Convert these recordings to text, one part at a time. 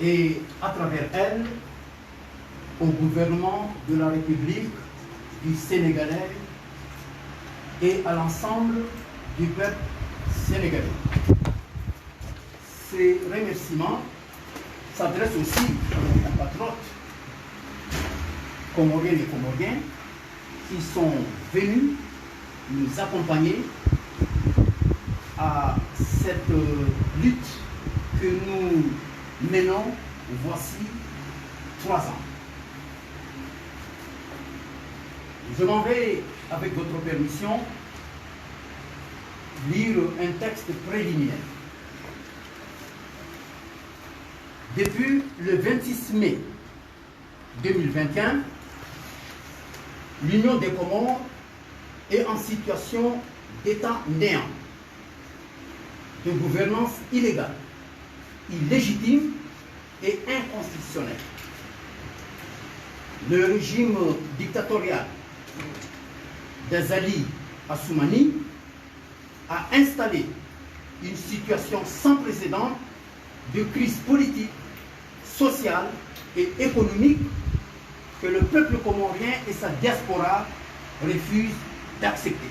et à travers elle au gouvernement de la République du Sénégalais et à l'ensemble du peuple sénégalais. Ces remerciements s'adressent aussi à nos compatriotes comoriennes et comoriens qui sont venus nous accompagner à cette lutte que nous menons voici 3 ans. Je m'en vais, avec votre permission, lire un texte préliminaire. Depuis le 26 mai 2021, l'Union des Comores est en situation d'état néant, de gouvernance illégale, illégitime et inconstitutionnelle. Le régime dictatorial d'Azali Assoumani a installé une situation sans précédent de crise politique, sociale et économique que le peuple comorien et sa diaspora refusent d'accepter.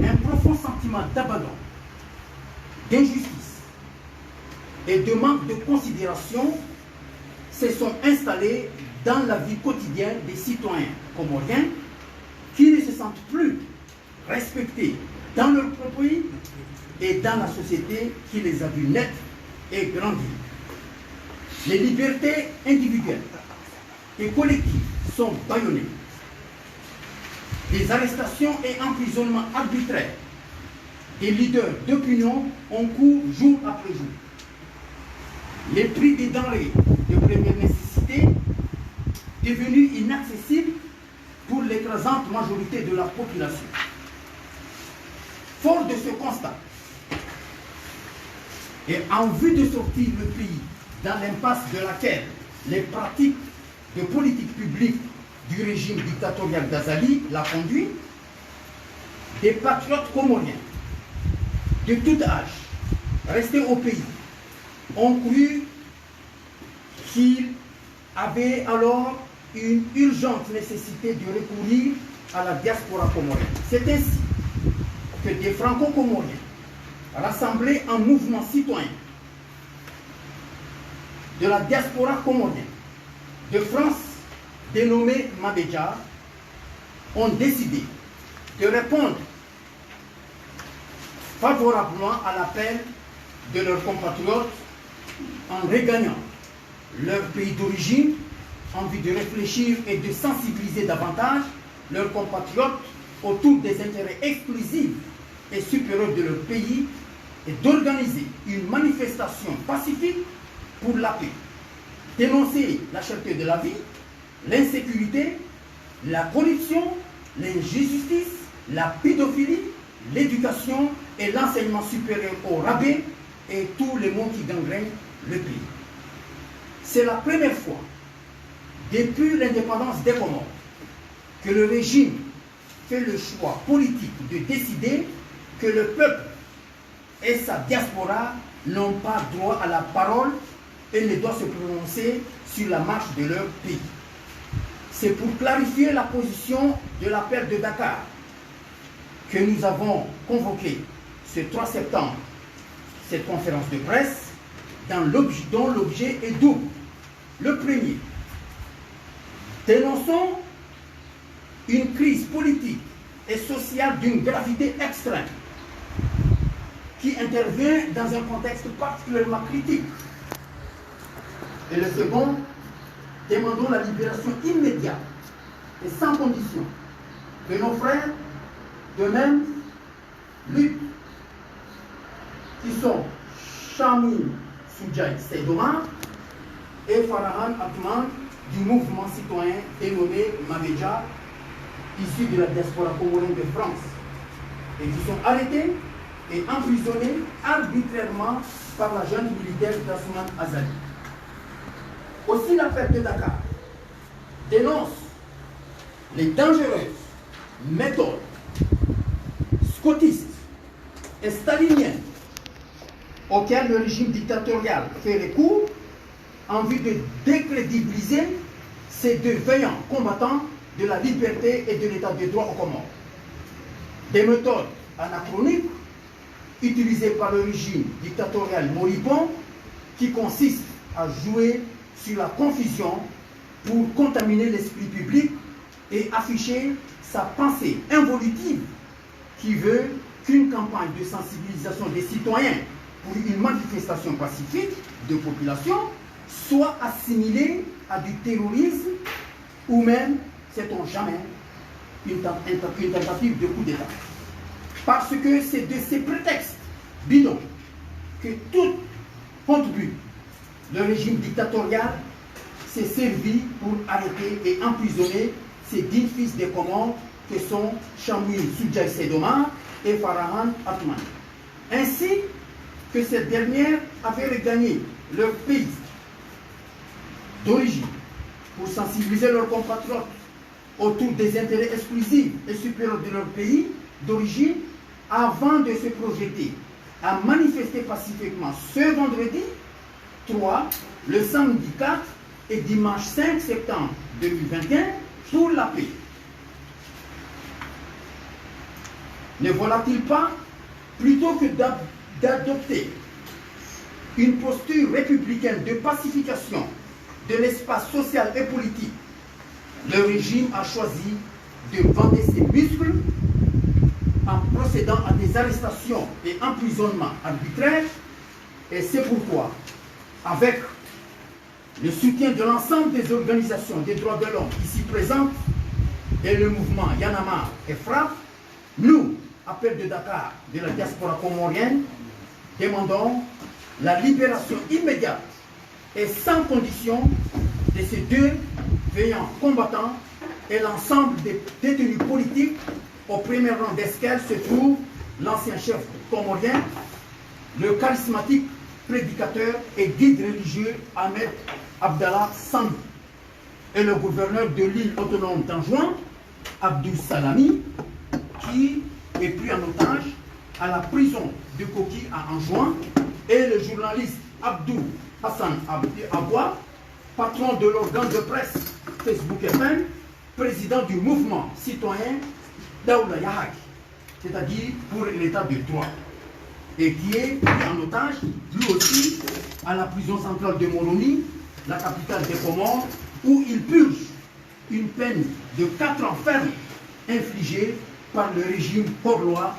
Un profond sentiment d'abandon, d'injustice et de manque de considération se sont installés dans la vie quotidienne des citoyens comoriens qui ne se sentent plus respectés dans leur propre pays et dans la société qui les a vus naître et grandir. Les libertés individuelles et collectives sont bâillonnées. Des arrestations et emprisonnements arbitraires des leaders d'opinion ont cours jour après jour. Les prix des denrées de première nécessité devenus inaccessibles pour l'écrasante majorité de la population. Fort de ce constat, et en vue de sortir le pays dans l'impasse de laquelle les pratiques de politique publique du régime dictatorial d'Azali l'a conduit, des patriotes comoriens de tout âge restés au pays ont cru qu'il avait alors une urgente nécessité de recourir à la diaspora comorienne. C'est ainsi que des franco-comoriens rassemblés en mouvement citoyen de la diaspora comorienne de France, dénommée Mabedja, ont décidé de répondre favorablement à l'appel de leurs compatriotes en regagnant leur pays d'origine en vue de réfléchir et de sensibiliser davantage leurs compatriotes autour des intérêts exclusifs et supérieurs de leur pays et d'organiser une manifestation pacifique pour la paix, dénoncer la cherté de la vie, l'insécurité, la corruption, l'injustice, la pédophilie, l'éducation et l'enseignement supérieur au rabais et tous les maux qui gangrènent le pays. C'est la première fois depuis l'indépendance des Comores que le régime fait le choix politique de décider que le peuple et sa diaspora n'ont pas droit à la parole et ne doivent se prononcer sur la marche de leur pays. C'est pour clarifier la position de l'appel de Dakar que nous avons convoqué ce 3 septembre cette conférence de presse dont l'objet est double. Le premier, dénonçons une crise politique et sociale d'une gravité extrême qui intervient dans un contexte particulièrement critique. Et le second, demandons la libération immédiate et sans condition de nos frères de même lutte qui sont Chami Soudjaï Seydoma et Farahan Atman du mouvement citoyen dénommé Mabedja, issu de la diaspora comorienne de France, et qui sont arrêtés et emprisonnés arbitrairement par la junte militaire d'Assoumani Azali. Aussi l'appel de Dakar dénonce les dangereuses méthodes scotistes et staliniennes auquel le régime dictatorial fait recours en vue de décrédibiliser ces deux veillants combattants de la liberté et de l'état de droit aux Comores. Des méthodes anachroniques utilisées par le régime dictatorial moribond qui consistent à jouer sur la confusion pour contaminer l'esprit public et afficher sa pensée involutive qui veut qu'une campagne de sensibilisation des citoyens pour une manifestation pacifique de population soit assimilée à du terrorisme ou même, sait-on jamais, une tentative de coup d'État. Parce que c'est de ces prétextes bidons que tout compte but, le régime dictatorial s'est servi pour arrêter et emprisonner ces 10 fils des Comores que sont Chamouil Soudjaï Sedomar et Farahan Atoumani. Ainsi que ces dernières avaient regagné leur pays d'origine pour sensibiliser leurs compatriotes autour des intérêts exclusifs et supérieurs de leur pays d'origine avant de se projeter à manifester pacifiquement ce vendredi 3, le samedi 4 et dimanche 5 septembre 2021 pour la paix. Ne voilà-t-il pas, plutôt que d'adopter une posture républicaine de pacification de l'espace social et politique, le régime a choisi de vanter ses muscles en procédant à des arrestations et emprisonnements arbitraires, et c'est pourquoi, avec le soutien de l'ensemble des organisations des droits de l'homme ici présentes et le mouvement Yanamar et FRAP, nous, appel de Dakar de la diaspora comorienne, demandons la libération immédiate et sans condition de ces deux veillants combattants et l'ensemble des détenus politiques, au premier rang desquels se trouve l'ancien chef comorien, le charismatique prédicateur et guide religieux Ahmed Abdallah Sandou, et le gouverneur de l'île autonome d'Anjouan, Abdou Salami, qui est pris en otage à la prison de Koki à Anjouan, et le journaliste Abdou Hassan Aboua, patron de l'organe de presse Facebook FM, président du mouvement citoyen Daoula Yahak, c'est-à-dire pour l'état de droit, et qui est pris en otage, lui aussi, à la prison centrale de Moroni, la capitale des Comores, où il purge une peine de 4 ans ferme infligée par le régime corlois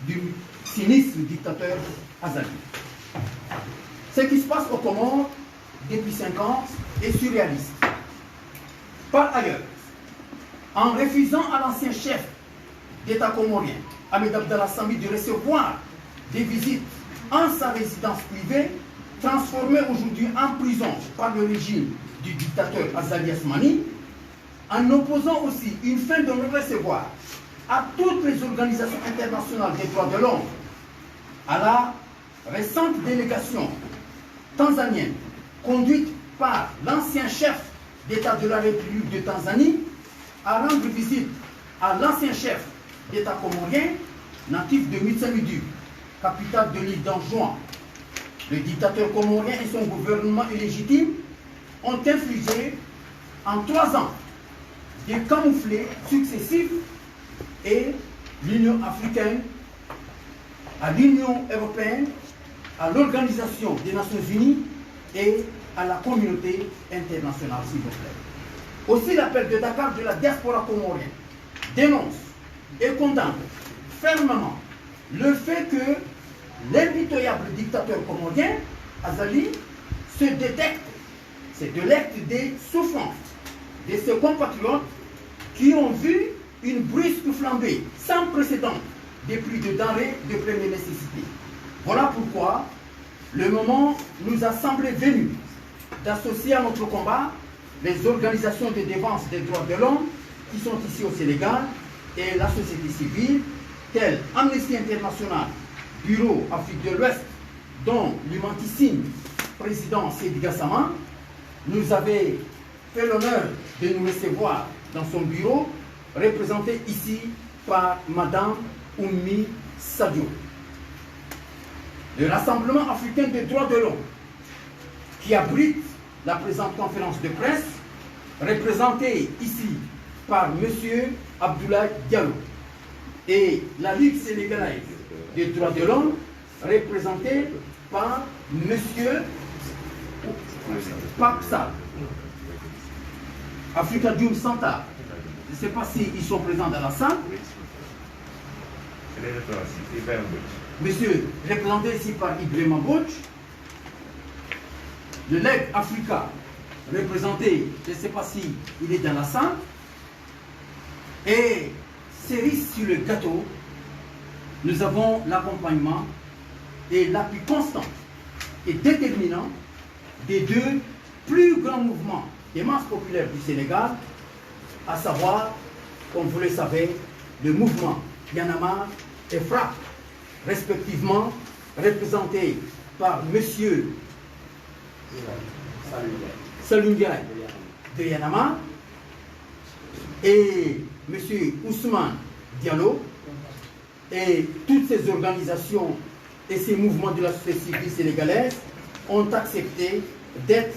du sinistre dictateur Azali. Ce qui se passe aux Comores depuis 5 ans est surréaliste. Par ailleurs, en refusant à l'ancien chef d'État comorien, Ahmed Abdallah Sami, de recevoir des visites en sa résidence privée, transformée aujourd'hui en prison par le régime du dictateur Azali Asmani, en opposant aussi une fin de non-recevoir à toutes les organisations internationales des droits de l'homme, à la récente délégation tanzanienne conduite par l'ancien chef d'État de la République de Tanzanie, à rendre visite à l'ancien chef d'État comorien, natif de Mitsamidu, capitale de l'île d'Anjouan. Le dictateur comorien et son gouvernement illégitime ont infligé en 3 ans des camouflets successifs, et l'Union africaine, à l'Union européenne, à l'Organisation des Nations Unies et à la communauté internationale, s'il vous plaît. Aussi, l'appel de Dakar de la diaspora comorienne dénonce et condamne fermement le fait que l'impitoyable dictateur comorien, Azali, se détecte, c'est de l'acte des souffrances de ses compatriotes qui ont vu une brusque flambée sans précédent des prix de denrées de première nécessité. Voilà pourquoi le moment nous a semblé venu d'associer à notre combat les organisations de défense des droits de l'homme qui sont ici au Sénégal et la société civile, telle Amnesty International, Bureau Afrique de l'Ouest, dont l'humanitissime président Seydi Gassama nous avait fait l'honneur de nous recevoir dans son bureau, représenté ici par Madame Oumi Sadio. le Rassemblement africain des droits de l'homme, qui abrite la présente conférence de presse, représentée ici par M. Abdoulaye Diallo, et la Ligue sénégalaise des droits de l'homme, représentée par M. Paksal. Africa Dioum Santa, je ne sais pas s'ils sont présents dans la salle. Monsieur, représenté ici par Ibrahima Bouch. Le Leg Africa, représenté, je ne sais pas s'il est dans la salle. Et cerise sur le gâteau, nous avons l'accompagnement et l'appui constant et déterminant des deux plus grands mouvements des masses populaires du Sénégal, à savoir, comme vous le savez, le mouvement Y en a marre et FRAPP, respectivement représentés par M. Salou Ndiaye de Y en a marre et M. Ousmane Diallo, et toutes ces organisations et ces mouvements de la société civile sénégalaise ont accepté d'être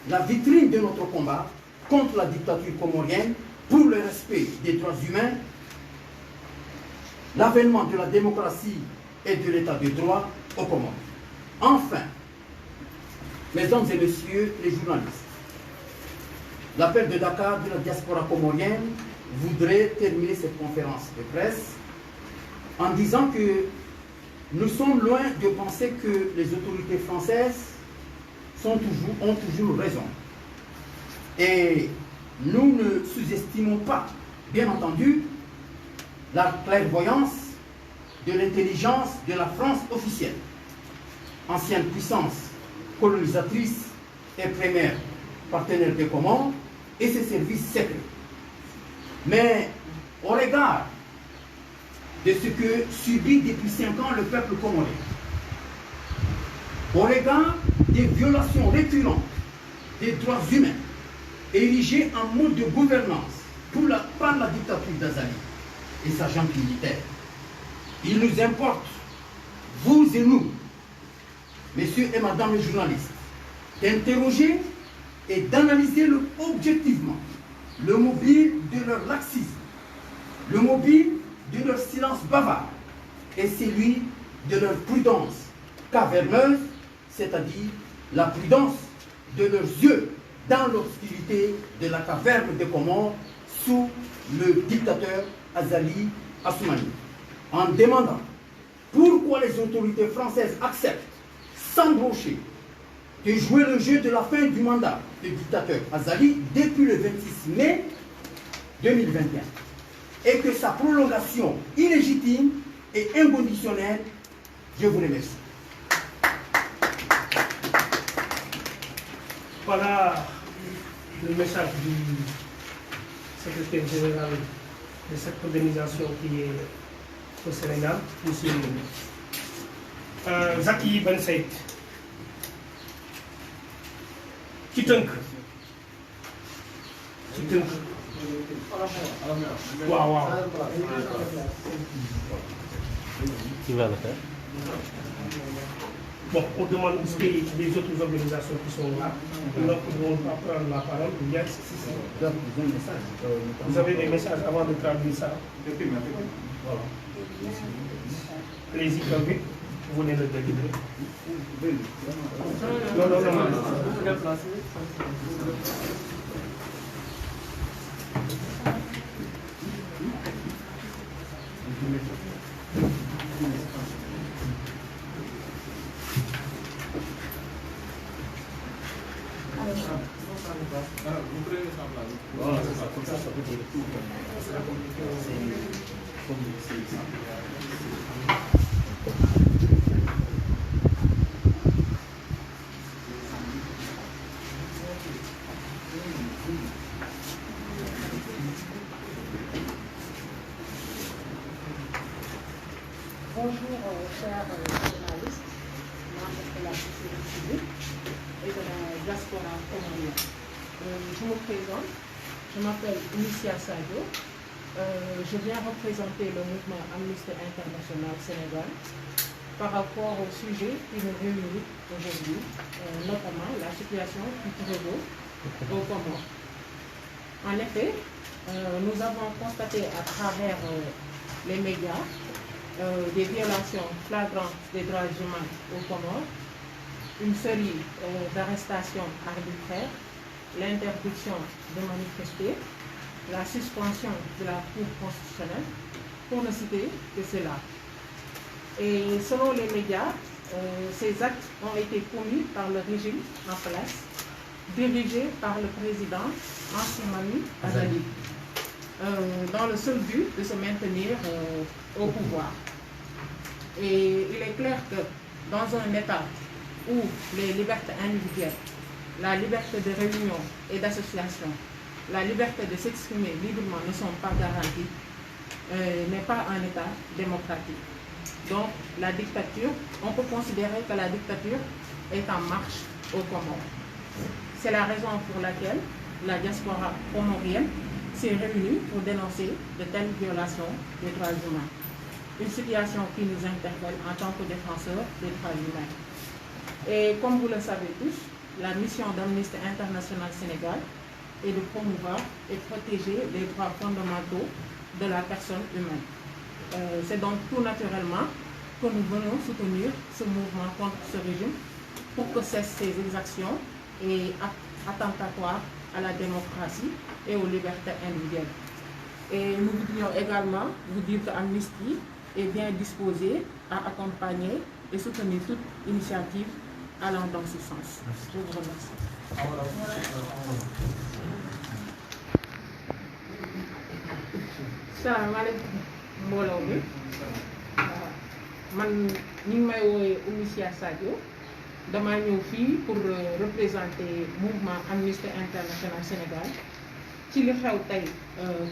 la vitrine de notre combat contre la dictature comorienne pour le respect des droits humains, l'avènement de la démocratie et de l'état de droit aux Comores. Enfin, mesdames et messieurs les journalistes, l'appel de Dakar de la diaspora comorienne voudrait terminer cette conférence de presse en disant que nous sommes loin de penser que les autorités françaises ont toujours raison. Et nous ne sous-estimons pas, bien entendu, la clairvoyance de l'intelligence de la France officielle, ancienne puissance colonisatrice et première partenaire des Comores, et ses services secrets. Mais au regard de ce que subit depuis 5 ans le peuple comorien, au regard des violations récurrentes des droits humains érigées en mode de gouvernance par la dictature d'Azali et sa junte militaire, il nous importe, vous et nous, messieurs et madame les journalistes, d'interroger et d'analyser objectivement le mobile de leur laxisme, le mobile de leur silence bavard et celui de leur prudence caverneuse, c'est-à-dire la prudence de leurs yeux dans l'obscurité de la caverne des Comores sous le dictateur Azali Assoumani, en demandant pourquoi les autorités françaises acceptent sans broncher de jouer le jeu de la fin du mandat du dictateur Azali depuis le 26 mai 2021 et que sa prolongation illégitime et inconditionnelle. Je vous remercie. Voilà le message du secrétaire général de cette organisation qui est au Sénégal, M. Zaki Ben Saïd. Ci tënk waaw waaw. Qui va le faire? Bon, on demande est-ce qu'il y a des autres organisations qui sont là, qui ne vont pas prendre la parole ou bien vous avez des messages avant de traduire ça? Voilà. Allez-y, vous venez de le délivrer. Non, non, non, non. Bonjour, chers journalistes, membres de la société civile et de la diaspora comorienne. Je me présente, je m'appelle Inicia Sadio. Je viens représenter le mouvement Amnesty International Sénégal. par rapport au sujet qui nous réunit aujourd'hui, notamment la situation qui prévaut aux Comores. En effet, nous avons constaté à travers les médias des violations flagrantes des droits humains aux Comores, une série d'arrestations arbitraires, l'interdiction de manifester, la suspension de la Cour constitutionnelle, pour ne citer que cela. Et selon les médias, ces actes ont été commis par le régime en place, dirigé par le président Assoumani Azali, dans le seul but de se maintenir au pouvoir. Et il est clair que dans un État où les libertés individuelles, la liberté de réunion et d'association, la liberté de s'exprimer librement ne sont pas garanties, n'est pas un État démocratique. Donc la dictature, on peut considérer que la dictature est en marche aux Comores. C'est la raison pour laquelle la diaspora comorienne s'est réunie pour dénoncer de telles violations des droits humains. Une situation qui nous interpelle en tant que défenseurs des droits humains. Et comme vous le savez tous, la mission d'Amnesty International Sénégal est de promouvoir et protéger les droits fondamentaux de la personne humaine. C'est donc tout naturellement que nous venons soutenir ce mouvement contre ce régime pour que cessent ces exactions et attentatoires à la démocratie et aux libertés individuelles. Et nous voudrions également vous dire que Amnesty est bien disposée à accompagner et soutenir toute initiative allant dans ce sens. Je vous remercie. Salaamaaleykum mbooloo bi man ñu ngi may woowee Oumisia Sadio damaa ñëw fii pour représenter mouvement Amnesty International Sénégal ci li xew tey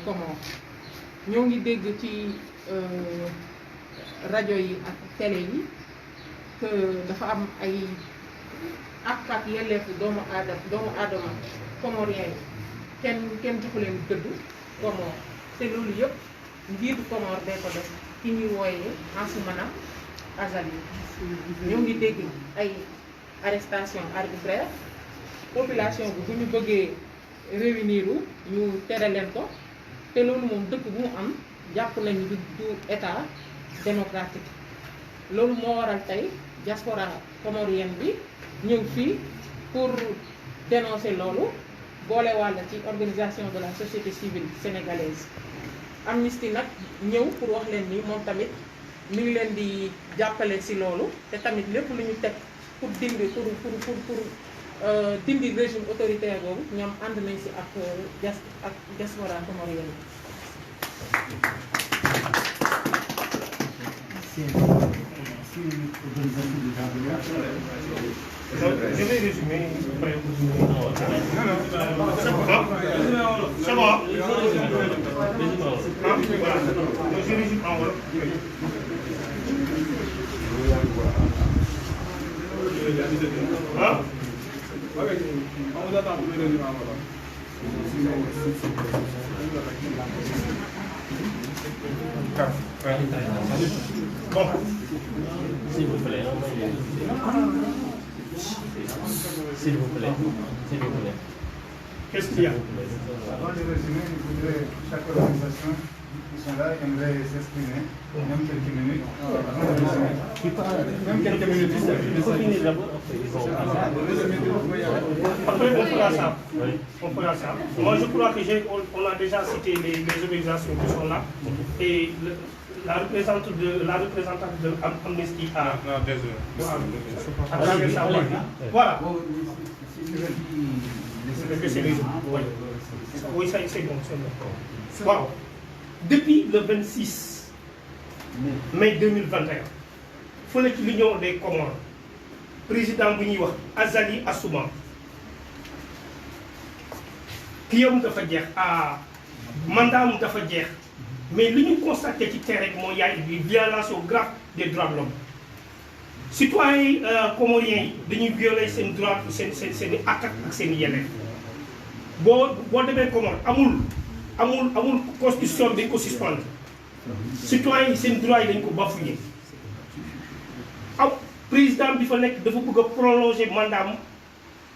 Comores. ñoo ngi dégg ci rajo yi ak télé yi que dafa am ay àq ak yelleefu doomu aadama comorien yi kenn joxu leen gëdd Comores. te loolu yëpp njiitu Comores bee ko def ki ñuy wooyee Assoumani Azali. ñoo ngi dégg ay arrestation arbitraire population bi bu ñu bëggee réunir ñu tere leen ko te loolu moom dëkk bu mu am jàpp nañu du état démocratique. loolu moo waral tey diaspora comorienne bi ñëw fii pour dénoncer loolu boole wàll ci organisation de la société civile sénégalaise. Amnesty nag ñëw pour wax leen ni moom tamit mi ngi leen di jàppale ci loolu te tamit lépp lu ñu teg pour dindi pour dindi régime autoritaire boobu ñoom ànd nañ ci ak diaspora comorienne. Je vais résumer. C'est bon. Je résume en wolof. Bon. S'il vous plaît. S'il vous plaît. S'il vous plaît. Qu'est-ce qu'il y a? Avant de résumer, je voudrais chaque organisation qui sont là aimerait s'exprimer, même quelques minutes. Avant de résumer. Même quelques minutes. Il faut finir d'abord. Après, on fera ça. On fera ça. Moi, je crois que on a déjà cité les organisations qui sont là. Et la représentante de Amnesty a. Voilà. Oui, ça c'est bon, c'est bon. Wow. Depuis le 26 mai 2021, fële ci l'Union des Comores, président bu ñuy wax Azali Assoumani, kiyam dafa jeex mandat mu dafa jeex, mais li ñu constaté ci terrain bi mooy y a une violation grave des droits de l'homme. Citoyens comoriens yi dañuy violer seen droit seen i àq ak seen i yelleef. boo demee Comores amul constitution bi dañ ko suspendre. Citoyens yi seen droit yi dañ ko bafoué. président bi fa nekk dafa bëgg a prolonger mandat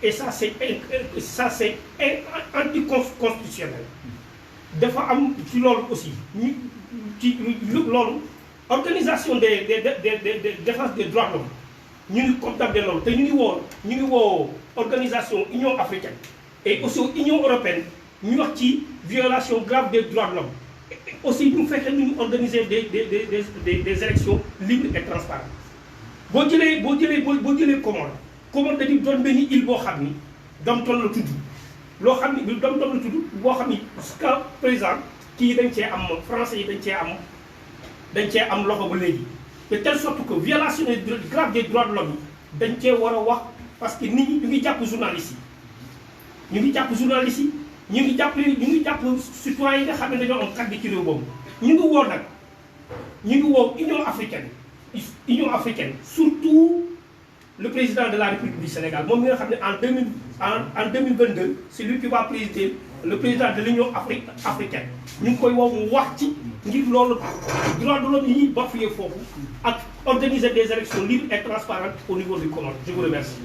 et ça c'est anticonstitutionnel dafa am ci loolu aussi ñu ci loolu organisation des défense des droits de l'homme ñu ngi condamné loolu te ñu ngi woo organisation Union africaine et aussi Union européenne ñu wax ci violation grave des droits de l'homme aussi ñu fekkee ñu organiser des élections libres et transparentes boo jëlee Comores dañuy doon benn île boo xam ni Dom-Tom la tudd loo xam ni Dom-Tom la tudd boo xam ni jusqu'à présent kii dañ cee am français yi dañ cee am loxo ba léegi de telle sorte que violation grave des droits de l'homme yi dañ cee war a wax parce que nit ñi ñu ngi jàpp journalistes yi ñu ngi jàpp citoyens yi nga xam ne dañoo am kàddu ci réew boobu ñu ngi woo Union africaine surtout le président de la République du Sénégal moom mi nga xam ne en 2022 c'est lui qui va présider le président de l'Union africaine ñu ngi koy woo mu wax ci ngir loolu droit de l'homme yi ñuy bafoué foofu ak organiser des élections libres et transparentes au niveau du Comores. Je vous remercie.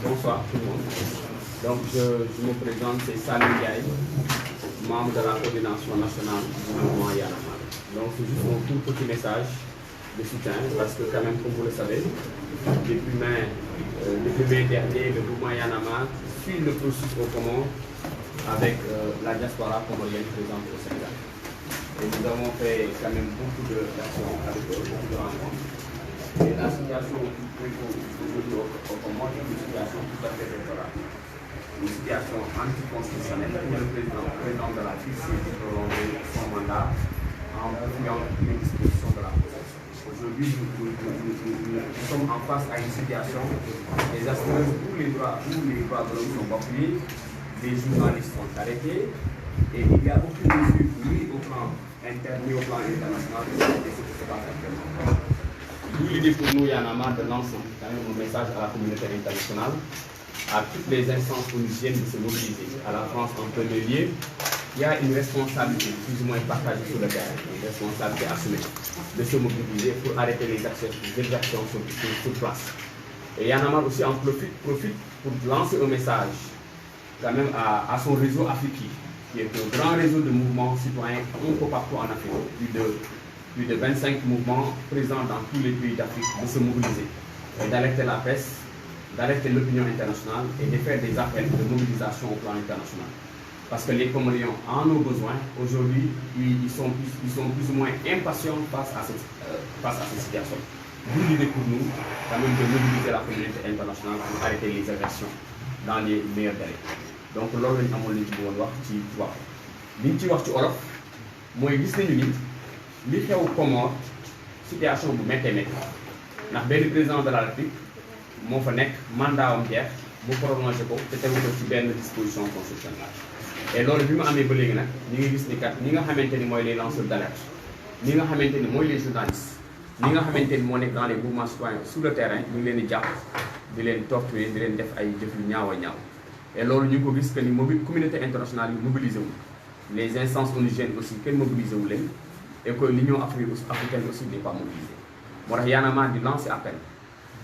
Bonsoir tout le monde. Donc je me présente, c'est Salim Ndiaye, membre de la coordination nationale du mouvement Y en a marre. Donc c'est juste un tout petit message de soutien parce que quand même comme vous le savez, depuis mai dernier, le mouvement Y en a marre suit le processus au Comores avec la diaspora comorienne présente au Sénégal. Et nous avons fait quand même beaucoup d'actions avec beaucoup de rencontres. Et la situation aujourd'hui au Comores est une situation tout à fait déplorable. Une situation anticonstitutionnelle où le président de la République s'est prolongé son mandat en bafouant les dispositions de la Constitution. Aujourd'hui, nous sommes en face à une situation désastreuse où les droits de l'homme sont bafoués, des journalistes sont arrêtés et il n'y a aucune mesure ni au plan interne ni au plan international de ce qui se passe actuellement. L'idée pour nous, Y en a marre de lancer quand même un message à la communauté internationale, à toutes les instances onusiennes de se mobiliser. À la France en premier lieu, il y a une responsabilité plus ou moins partagée sur le terrain, une responsabilité assumée de se mobiliser pour arrêter les exactions sur place. Et Y en a marre aussi en profite pour lancer un message quand même à son réseau Afrique, qui est un grand réseau de mouvements citoyens un peu partout en Afrique, plus de 25 mouvements présents dans tous les pays d'Afrique, de se mobiliser et d'alerter la presse, d'alerter l'opinion internationale et de faire des appels de mobilisation au plan international. Parce que les Comoriens en ont besoin. Aujourd'hui, ils sont plus ou moins impatients face à cette situation. D'où l'idée pour nous, quand même, de mobiliser la communauté internationale pour arrêter les agressions dans les meilleurs délais. Donc, loolu lañ amoon li ci bëggoon wax ci tubaab li ñu ci wax ci olof mooy gis nañu ni li xew Comores situation bu méttee ndax benn président de la République moo fa nekk mandat am jeex mu prolongé ko te tegu ko ci benn disposition constitutionnelle. Et loolu bi mu amee ba léegi nag ñi ngi gis ni kat ñi nga xamante ni mooy les lanceurs d'alerte ñi nga xamante ni mooy les journalistes ñi nga xamante ni moo nekk dans les mouvements citoyens sur le terrain ñu ngi leen di jàpp di leen torturer di leen def ay jëf yu ñaaw a ñaaw. Et loolu ñu ko gis que ni communauté internationale yi mobilisé wu les instances onusiennes aussi kenn mobilisé wu leen et que l'Union africaine aussi n'est pas mobilisée. moo tax Y en a marre di lancer appel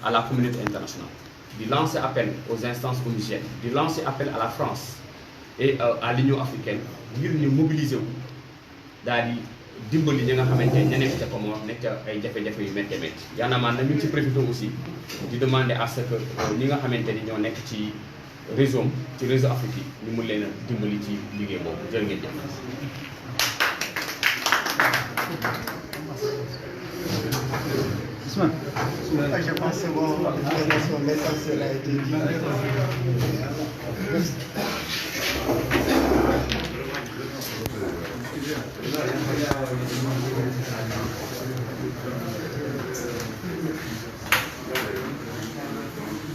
à la communauté internationale, di lancer appel aux instances onusiennes, di lancer appel à la France et à l'Union africaine ngir ñu mobiliser wu daal di dimbali ñi nga xamante ne ña nekk ca Comores nekk ca ay jafe-jafe yu métti métti. Y en a marre nañu ci profité aussi di demander à ce que ñi nga xamante ni ñoo nekk ci réseau Afrique yi ñu mun leen a dimbali ci liggéey boobu jërë ngeen jëf. Je pense que c'est bon, son message a été dit.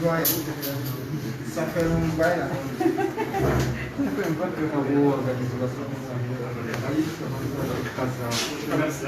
Ouais, ça fait un bail là. Merci.